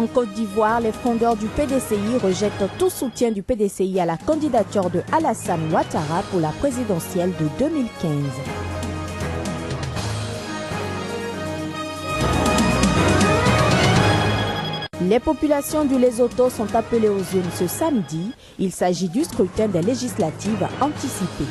En Côte d'Ivoire, les fondeurs du PDCI rejettent tout soutien du PDCI à la candidature de Alassane Ouattara pour la présidentielle de 2015. Les populations du Lesotho sont appelées aux urnes ce samedi. Il s'agit du scrutin des législatives anticipées.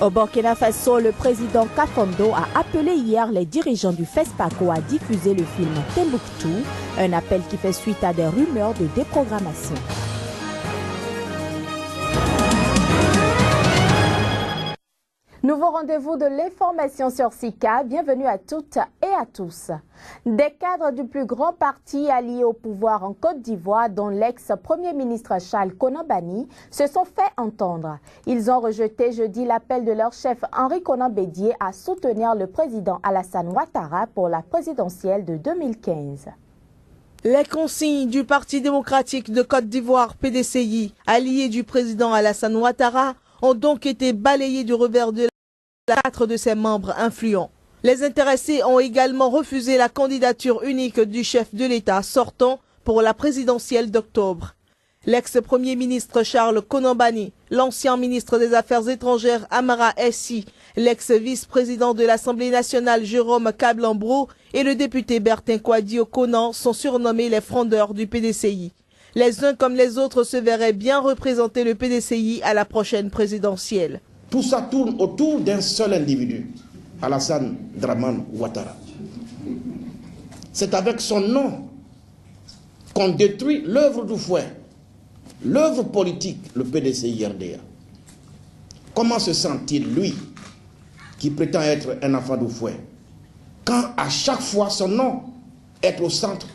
Au Burkina Faso, le président Kafondo a appelé hier les dirigeants du FESPACO à diffuser le film Timbuktu, un appel qui fait suite à des rumeurs de déprogrammation. Nouveau rendez-vous de l'information sur Sika. Bienvenue à toutes et à tous. Des cadres du plus grand parti allié au pouvoir en Côte d'Ivoire, dont l'ex-premier ministre Charles Konan Banny, se sont fait entendre. Ils ont rejeté jeudi l'appel de leur chef Henri Konan Bédié à soutenir le président Alassane Ouattara pour la présidentielle de 2015. Les consignes du Parti démocratique de Côte d'Ivoire, PDCI, allié du président Alassane Ouattara, ont donc été balayées du revers de 4 de ses membres influents. Les intéressés ont également refusé la candidature unique du chef de l'État sortant pour la présidentielle d'octobre. L'ex-premier ministre Charles Konan Banny, l'ancien ministre des Affaires étrangères Amara Essi, l'ex-vice-président de l'Assemblée nationale Jérôme Kablambro et le député Bertin Kouadio Konan sont surnommés les frondeurs du PDCI. Les uns comme les autres se verraient bien représenter le PDCI à la prochaine présidentielle. Tout ça tourne autour d'un seul individu, Alassane Dramane Ouattara. C'est avec son nom qu'on détruit l'œuvre du fouet, l'œuvre politique, le PDCI-RDA. Comment se sent-il, lui, qui prétend être un enfant du fouet, quand à chaque fois son nom est au centre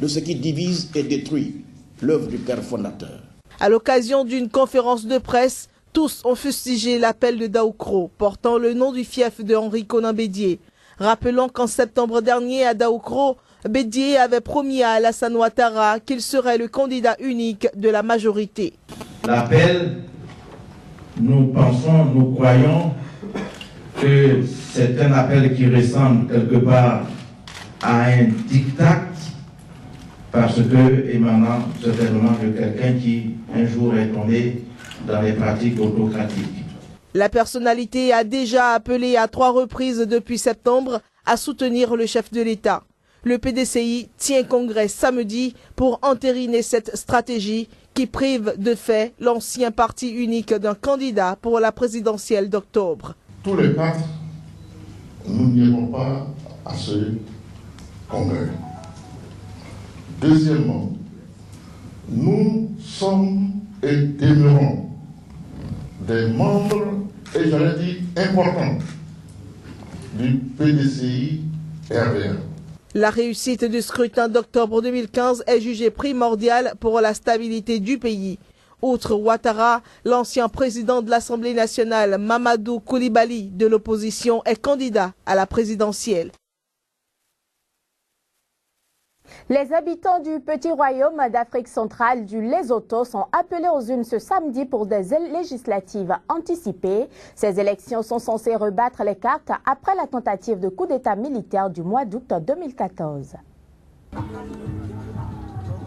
de ce qui divise et détruit l'œuvre du père fondateur? À l'occasion d'une conférence de presse, tous ont fustigé l'appel de Daoukro, portant le nom du fief de Henri Konan Bédié. Rappelons qu'en septembre dernier, à Daoukro, Bédié avait promis à Alassane Ouattara qu'il serait le candidat unique de la majorité. L'appel, nous pensons, nous croyons que c'est un appel qui ressemble quelque part à un diktat, parce que émanant certainement de quelqu'un qui un jour est tombé dans les pratiques autocratiques. La personnalité a déjà appelé à 3 reprises depuis septembre à soutenir le chef de l'État. Le PDCI tient congrès samedi pour entériner cette stratégie qui prive de fait l'ancien parti unique d'un candidat pour la présidentielle d'octobre. Tous les 4, nous n'irons pas à ce congrès. Deuxièmement, nous sommes et demeurons des membres, et j'allais dire importants, du PDCI-RDA. La réussite du scrutin d'octobre 2015 est jugée primordiale pour la stabilité du pays. Outre Ouattara, l'ancien président de l'Assemblée nationale, Mamadou Koulibaly, de l'opposition, est candidat à la présidentielle. Les habitants du petit royaume d'Afrique centrale du Lesotho sont appelés aux urnes ce samedi pour des législatives anticipées. Ces élections sont censées rebattre les cartes après la tentative de coup d'État militaire du mois d'août 2014.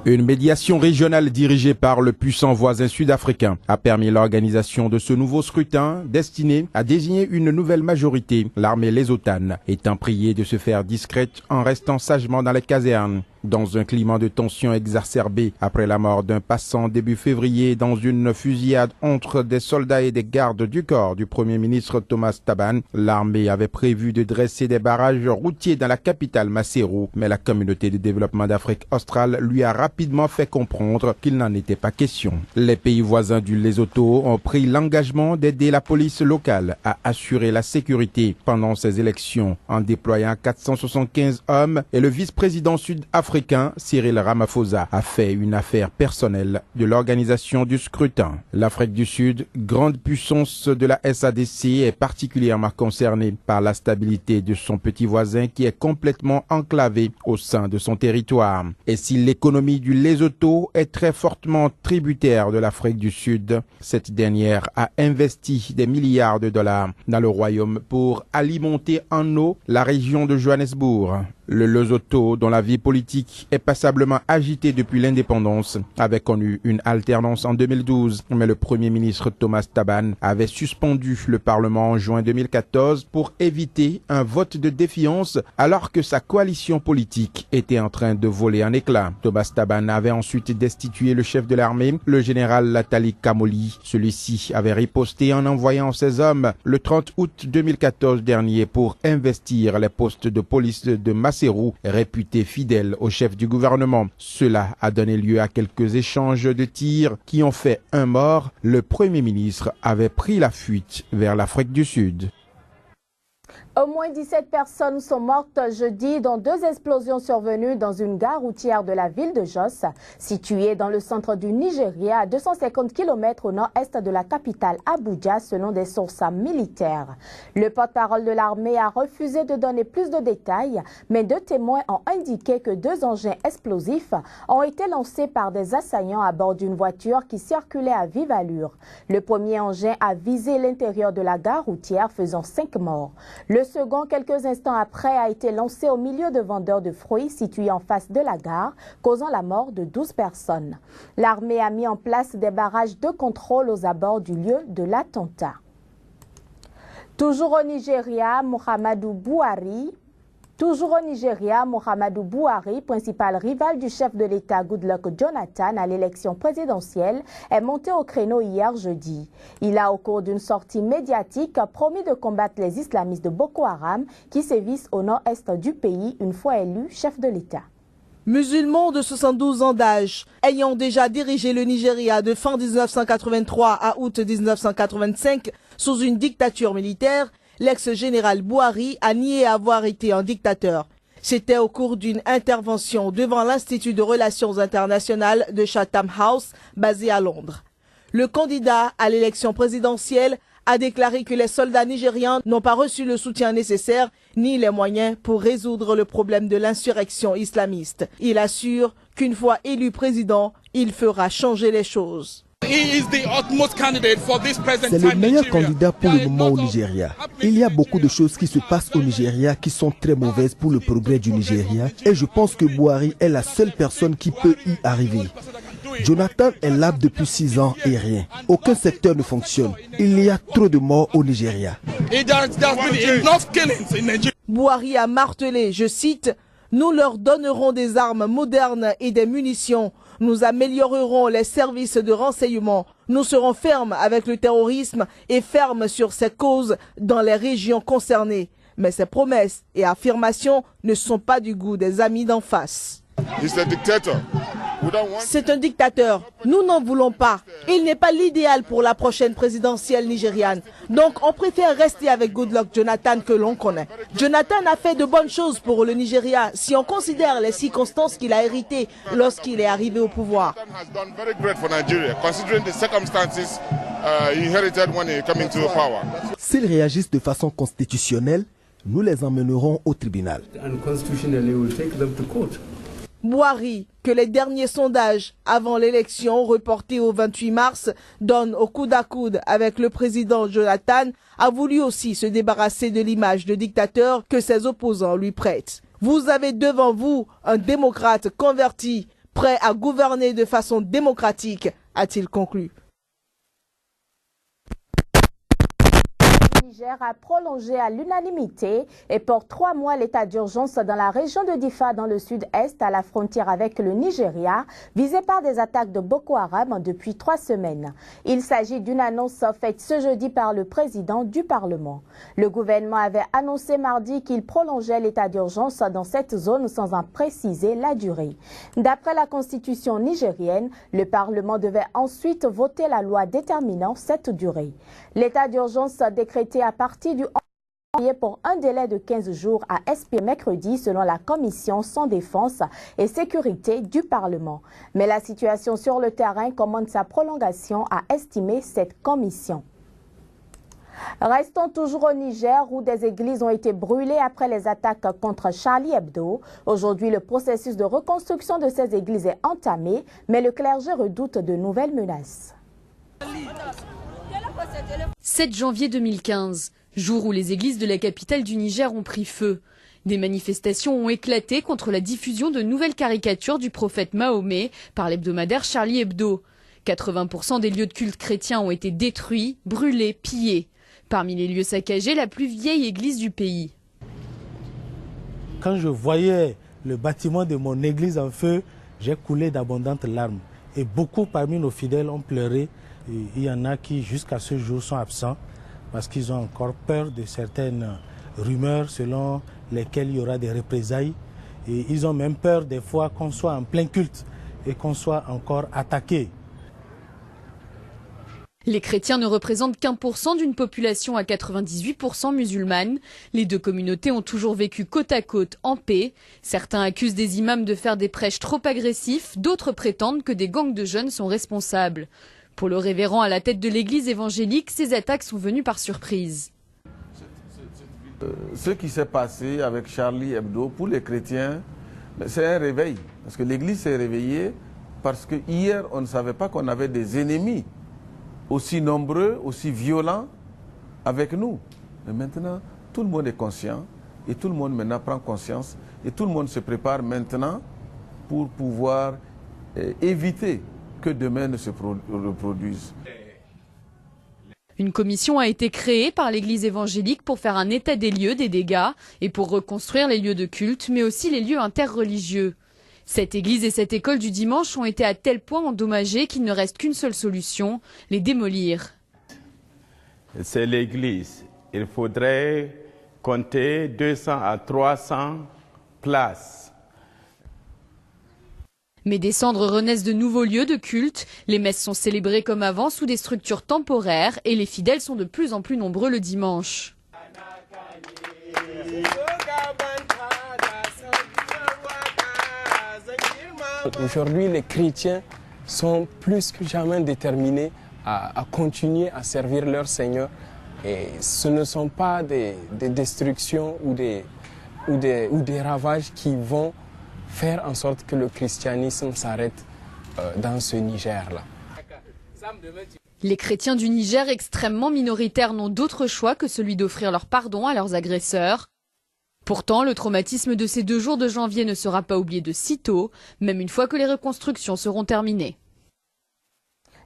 Une médiation régionale dirigée par le puissant voisin sud-africain a permis l'organisation de ce nouveau scrutin destiné à désigner une nouvelle majorité, l'armée lésothane étant priée de se faire discrète en restant sagement dans les casernes. Dans un climat de tension exacerbé après la mort d'un passant début février dans une fusillade entre des soldats et des gardes du corps du Premier ministre Thomas Taban, l'armée avait prévu de dresser des barrages routiers dans la capitale Maseru, mais la communauté de développement d'Afrique australe lui a rapidement fait comprendre qu'il n'en était pas question. Les pays voisins du Lesotho ont pris l'engagement d'aider la police locale à assurer la sécurité pendant ces élections en déployant 475 hommes et le vice-président sud-africain sud-africain Cyril Ramaphosa a fait une affaire personnelle de l'organisation du scrutin. L'Afrique du Sud, grande puissance de la SADC, est particulièrement concernée par la stabilité de son petit voisin qui est complètement enclavé au sein de son territoire. Et si l'économie du Lesotho est très fortement tributaire de l'Afrique du Sud, cette dernière a investi des milliards de dollars dans le royaume pour alimenter en eau la région de Johannesburg. Le Lesotho, dont la vie politique est passablement agitée depuis l'indépendance, avait connu une alternance en 2012, mais le Premier ministre Thomas Thabane avait suspendu le Parlement en juin 2014 pour éviter un vote de défiance alors que sa coalition politique était en train de voler en éclats. Thomas Thabane avait ensuite destitué le chef de l'armée, le général Latali Kamoli. Celui-ci avait riposté en envoyant ses hommes le 30 août 2014 dernier pour investir les postes de police de Maseru, réputé fidèle au chef du gouvernement. Cela a donné lieu à quelques échanges de tirs qui ont fait un mort. Le Premier ministre avait pris la fuite vers l'Afrique du Sud. Au moins 17 personnes sont mortes jeudi dans 2 explosions survenues dans une gare routière de la ville de Jos, située dans le centre du Nigeria, à 250 km au nord-est de la capitale Abuja, selon des sources militaires. Le porte-parole de l'armée a refusé de donner plus de détails, mais 2 témoins ont indiqué que 2 engins explosifs ont été lancés par des assaillants à bord d'une voiture qui circulait à vive allure. Le premier engin a visé l'intérieur de la gare routière, faisant 5 morts. Le second, quelques instants après, a été lancé au milieu de vendeurs de fruits situés en face de la gare, causant la mort de 12 personnes. L'armée a mis en place des barrages de contrôle aux abords du lieu de l'attentat. Toujours au Nigeria, Muhammadu Buhari, principal rival du chef de l'État Goodluck Jonathan à l'élection présidentielle, est monté au créneau hier jeudi. Il a, au cours d'une sortie médiatique, promis de combattre les islamistes de Boko Haram qui sévissent au nord-est du pays une fois élu chef de l'État. Musulman de 72 ans d'âge, ayant déjà dirigé le Nigeria de fin 1983 à août 1985 sous une dictature militaire, l'ex-général Buhari a nié avoir été un dictateur. C'était au cours d'une intervention devant l'Institut de Relations internationales de Chatham House, basé à Londres. Le candidat à l'élection présidentielle a déclaré que les soldats nigérians n'ont pas reçu le soutien nécessaire ni les moyens pour résoudre le problème de l'insurrection islamiste. Il assure qu'une fois élu président, il fera changer les choses. C'est le meilleur candidat pour le moment au Nigeria. Il y a beaucoup de choses qui se passent au Nigeria qui sont très mauvaises pour le progrès du Nigeria et je pense que Buhari est la seule personne qui peut y arriver. Jonathan est là depuis 6 ans et rien. Aucun secteur ne fonctionne. Il y a trop de morts au Nigeria. Buhari a martelé, je cite, « Nous leur donnerons des armes modernes et des munitions. Nous améliorerons les services de renseignement. Nous serons fermes avec le terrorisme et fermes sur ces causes dans les régions concernées. » Mais ces promesses et affirmations ne sont pas du goût des amis d'en face. C'est un dictateur. Nous n'en voulons pas. Il n'est pas l'idéal pour la prochaine présidentielle nigériane. Donc on préfère rester avec Goodluck Jonathan que l'on connaît. Jonathan a fait de bonnes choses pour le Nigeria si on considère les circonstances qu'il a héritées lorsqu'il est arrivé au pouvoir. S'ils réagissent de façon constitutionnelle, nous les emmènerons au tribunal. Buhari, que les derniers sondages avant l'élection reportée au 28 mars donnent au coude à coude avec le président Jonathan, a voulu aussi se débarrasser de l'image de dictateur que ses opposants lui prêtent. Vous avez devant vous un démocrate converti, prêt à gouverner de façon démocratique, a-t-il conclu. Le Niger a prolongé à l'unanimité et pour 3 mois l'état d'urgence dans la région de Difa dans le sud-est à la frontière avec le Nigeria, visée par des attaques de Boko Haram depuis 3 semaines. Il s'agit d'une annonce faite ce jeudi par le président du Parlement. Le gouvernement avait annoncé mardi qu'il prolongeait l'état d'urgence dans cette zone sans en préciser la durée. D'après la constitution nigérienne, le Parlement devait ensuite voter la loi déterminant cette durée. L'état d'urgence décrété à partir du pour un délai de 15 jours à expirer mercredi selon la commission sans défense et sécurité du Parlement. Mais la situation sur le terrain commande sa prolongation, a estimé cette commission. Restons toujours au Niger où des églises ont été brûlées après les attaques contre Charlie Hebdo. Aujourd'hui, le processus de reconstruction de ces églises est entamé, mais le clergé redoute de nouvelles menaces. 7 janvier 2015, jour où les églises de la capitale du Niger ont pris feu. Des manifestations ont éclaté contre la diffusion de nouvelles caricatures du prophète Mahomet par l'hebdomadaire Charlie Hebdo. 80% des lieux de culte chrétiens ont été détruits, brûlés, pillés. Parmi les lieux saccagés, la plus vieille église du pays. Quand je voyais le bâtiment de mon église en feu, j'ai coulé d'abondantes larmes. Et beaucoup parmi nos fidèles ont pleuré. Et il y en a qui, jusqu'à ce jour, sont absents parce qu'ils ont encore peur de certaines rumeurs selon lesquelles il y aura des représailles. Et ils ont même peur des fois qu'on soit en plein culte et qu'on soit encore attaqué. Les chrétiens ne représentent qu'1% d'une population à 98% musulmane. Les deux communautés ont toujours vécu côte à côte, en paix. Certains accusent des imams de faire des prêches trop agressifs, d'autres prétendent que des gangs de jeunes sont responsables. Pour le révérend à la tête de l'église évangélique, ces attaques sont venues par surprise. Ce qui s'est passé avec Charlie Hebdo, pour les chrétiens, c'est un réveil. Parce que l'église s'est réveillée parce que hier, on ne savait pas qu'on avait des ennemis aussi nombreux, aussi violents avec nous. Mais maintenant, tout le monde est conscient et tout le monde maintenant prend conscience et tout le monde se prépare maintenant pour pouvoir éviter que demain ne se reproduise. Une commission a été créée par l'église évangélique pour faire un état des lieux des dégâts et pour reconstruire les lieux de culte, mais aussi les lieux interreligieux. Cette église et cette école du dimanche ont été à tel point endommagées qu'il ne reste qu'une seule solution, les démolir. C'est l'église. Il faudrait compter 200 à 300 places. Mais des cendres renaissent de nouveaux lieux de culte, les messes sont célébrées comme avant sous des structures temporaires et les fidèles sont de plus en plus nombreux le dimanche. Aujourd'hui, les chrétiens sont plus que jamais déterminés à continuer à servir leur Seigneur. Et ce ne sont pas des destructions ou des ravages qui vont faire en sorte que le christianisme s'arrête dans ce Niger-là. Les chrétiens du Niger, extrêmement minoritaires, n'ont d'autre choix que celui d'offrir leur pardon à leurs agresseurs. Pourtant, le traumatisme de ces 2 jours de janvier ne sera pas oublié de sitôt, même une fois que les reconstructions seront terminées.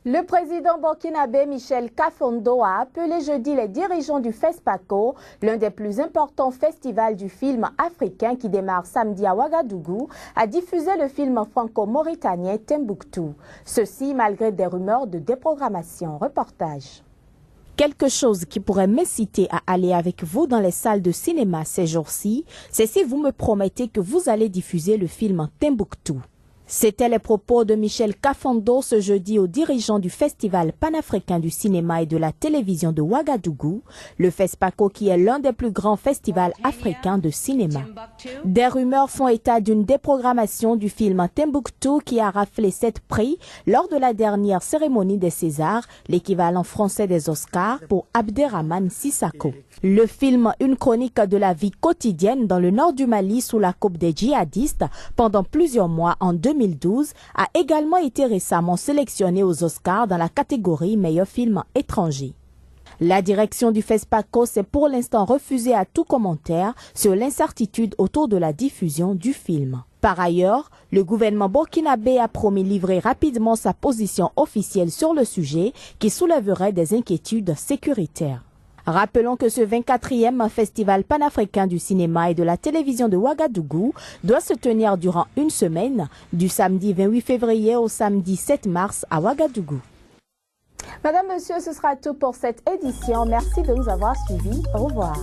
Le président burkinabé Michel Kafondo a appelé jeudi les dirigeants du FESPACO, l'un des plus importants festivals du film africain qui démarre samedi à Ouagadougou, à diffuser le film franco-mauritanien Timbuktu. Ceci malgré des rumeurs de déprogrammation. Reportage. Quelque chose qui pourrait m'inciter à aller avec vous dans les salles de cinéma ces jours-ci, c'est si vous me promettez que vous allez diffuser le film Timbuktu. C'était les propos de Michel Kafondo ce jeudi aux dirigeants du Festival panafricain du cinéma et de la télévision de Ouagadougou, le FESPACO qui est l'un des plus grands festivals africains de cinéma. Des rumeurs font état d'une déprogrammation du film Timbuktu qui a raflé 7 prix lors de la dernière cérémonie des Césars, l'équivalent français des Oscars pour Abderrahmane Sissako. Le film, une chronique de la vie quotidienne dans le nord du Mali sous la coupe des djihadistes pendant plusieurs mois en 2012, a également été récemment sélectionné aux Oscars dans la catégorie meilleur film étranger. La direction du FESPACO s'est pour l'instant refusée à tout commentaire sur l'incertitude autour de la diffusion du film. Par ailleurs, le gouvernement burkinabé a promis livrer rapidement sa position officielle sur le sujet qui soulèverait des inquiétudes sécuritaires. Rappelons que ce 24e festival panafricain du cinéma et de la télévision de Ouagadougou doit se tenir durant une semaine, du samedi 28 février au samedi 7 mars à Ouagadougou. Madame, Monsieur, ce sera tout pour cette édition. Merci de nous avoir suivis. Au revoir.